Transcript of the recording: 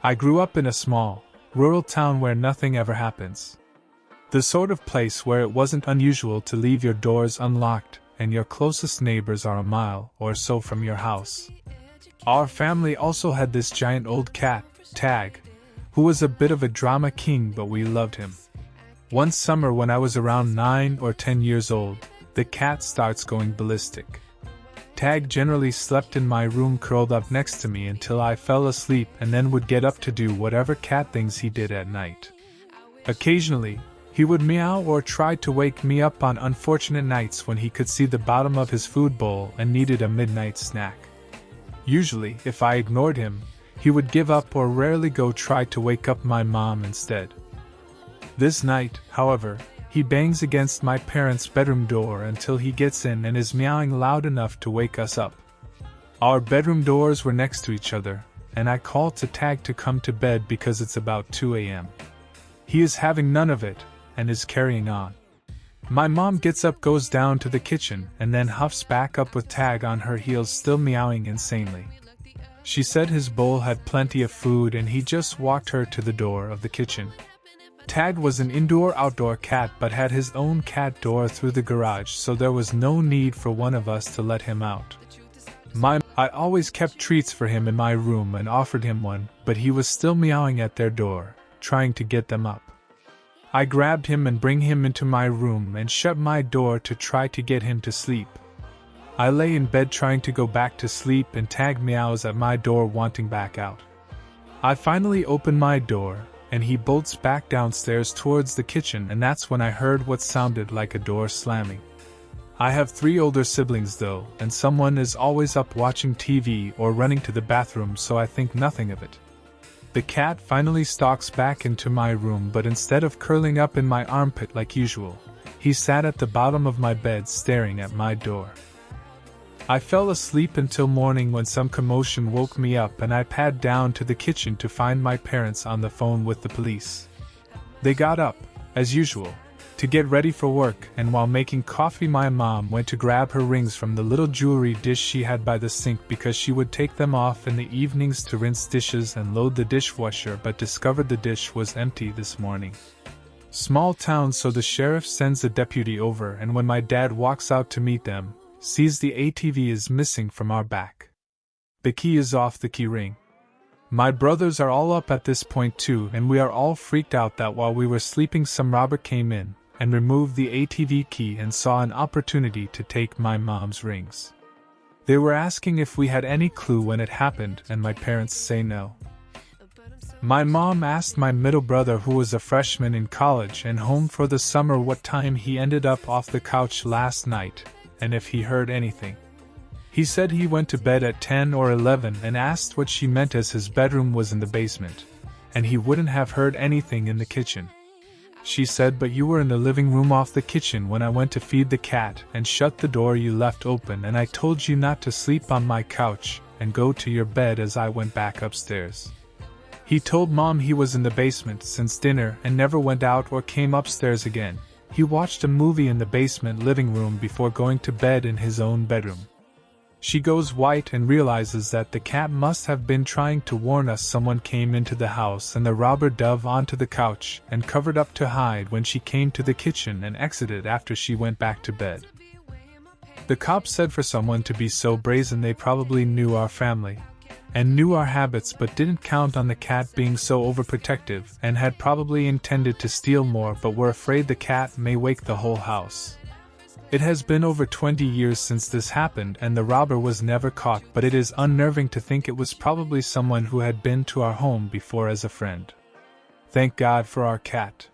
I grew up in a small, rural town where nothing ever happens. The sort of place where it wasn't unusual to leave your doors unlocked and your closest neighbors are a mile or so from your house. Our family also had this giant old cat, Tag, who was a bit of a drama king, but we loved him. One summer when I was around 9 or 10 years old, the cat starts going ballistic. Tag generally slept in my room curled up next to me until I fell asleep and then would get up to do whatever cat things he did at night. Occasionally, he would meow or try to wake me up on unfortunate nights when he could see the bottom of his food bowl and needed a midnight snack. Usually, if I ignored him, he would give up or rarely go try to wake up my mom instead. This night, however, he bangs against my parents' bedroom door until he gets in and is meowing loud enough to wake us up. Our bedroom doors were next to each other, and I call to Tag to come to bed because it's about 2 a.m. He is having none of it, and is carrying on. My mom gets up, goes down to the kitchen, and then huffs back up with Tag on her heels still meowing insanely. She said his bowl had plenty of food and he just walked her to the door of the kitchen. Tag was an indoor-outdoor cat but had his own cat door through the garage, so there was no need for one of us to let him out. I always kept treats for him in my room and offered him one, but he was still meowing at their door, trying to get them up. I grabbed him and bring him into my room and shut my door to try to get him to sleep. I lay in bed trying to go back to sleep and Tag meows at my door wanting back out. I finally open my door, and he bolts back downstairs towards the kitchen, and that's when I heard what sounded like a door slamming. I have 3 older siblings though, and someone is always up watching TV or running to the bathroom, so I think nothing of it. The cat finally stalks back into my room, but instead of curling up in my armpit like usual, he sat at the bottom of my bed staring at my door. I fell asleep until morning when some commotion woke me up and I padded down to the kitchen to find my parents on the phone with the police. They got up, as usual, to get ready for work, and while making coffee my mom went to grab her rings from the little jewelry dish she had by the sink because she would take them off in the evenings to rinse dishes and load the dishwasher, but discovered the dish was empty this morning. Small town, so the sheriff sends a deputy over, and when my dad walks out to meet them, sees the ATV is missing from our back. The key is off the key ring. My brothers are all up at this point too, and we are all freaked out that while we were sleeping some robber came in and removed the ATV key and saw an opportunity to take my mom's rings. They were asking if we had any clue when it happened, and my parents say no. My mom asked my middle brother, who was a freshman in college and home for the summer, what time he ended up off the couch last night, and if he heard anything. He said he went to bed at 10 or 11 and asked what she meant, as his bedroom was in the basement, and he wouldn't have heard anything in the kitchen. She said, but you were in the living room off the kitchen when I went to feed the cat and shut the door you left open, and I told you not to sleep on my couch and go to your bed as I went back upstairs. He told Mom he was in the basement since dinner and never went out or came upstairs again. He watched a movie in the basement living room before going to bed in his own bedroom. She goes white and realizes that the cat must have been trying to warn us someone came into the house, and the robber dove onto the couch and covered up to hide when she came to the kitchen and exited after she went back to bed. The cops said for someone to be so brazen they probably knew our family and knew our habits, but didn't count on the cat being so overprotective and had probably intended to steal more, but were afraid the cat may wake the whole house. It has been over 20 years since this happened and the robber was never caught, but it is unnerving to think it was probably someone who had been to our home before as a friend. Thank God for our cat.